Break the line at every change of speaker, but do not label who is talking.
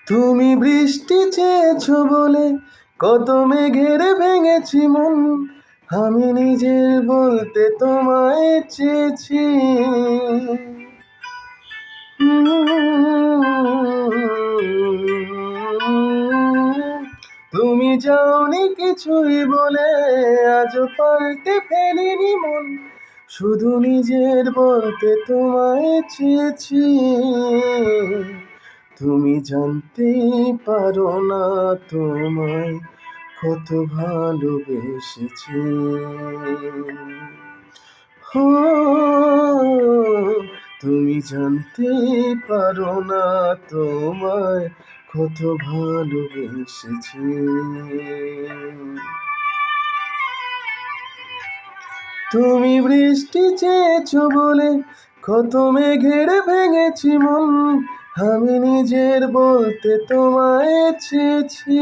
তুমি বৃষ্টি চেয়েছো বলে কত মেঘের ভেঙেছি মন, আমি নিজের বলতে তোমায় চেয়েছি। তুমি যাওনি কিছুই বলে আজও পাল্টে ফেলিনি মন, শুধু নিজের বলতে তোমায় চেয়েছি। তুমি জানতেই পারো না তোমায় কত ভালোবেসেছি। হো, তুমি জানতেই পারো না তোমায় কত ভালোবেসেছি। তুমি বৃষ্টি চেয়েছো বলে কত মেঘের ভেঙেছি মন, আমি নিজের বলতে তোমায় চেয়েছি।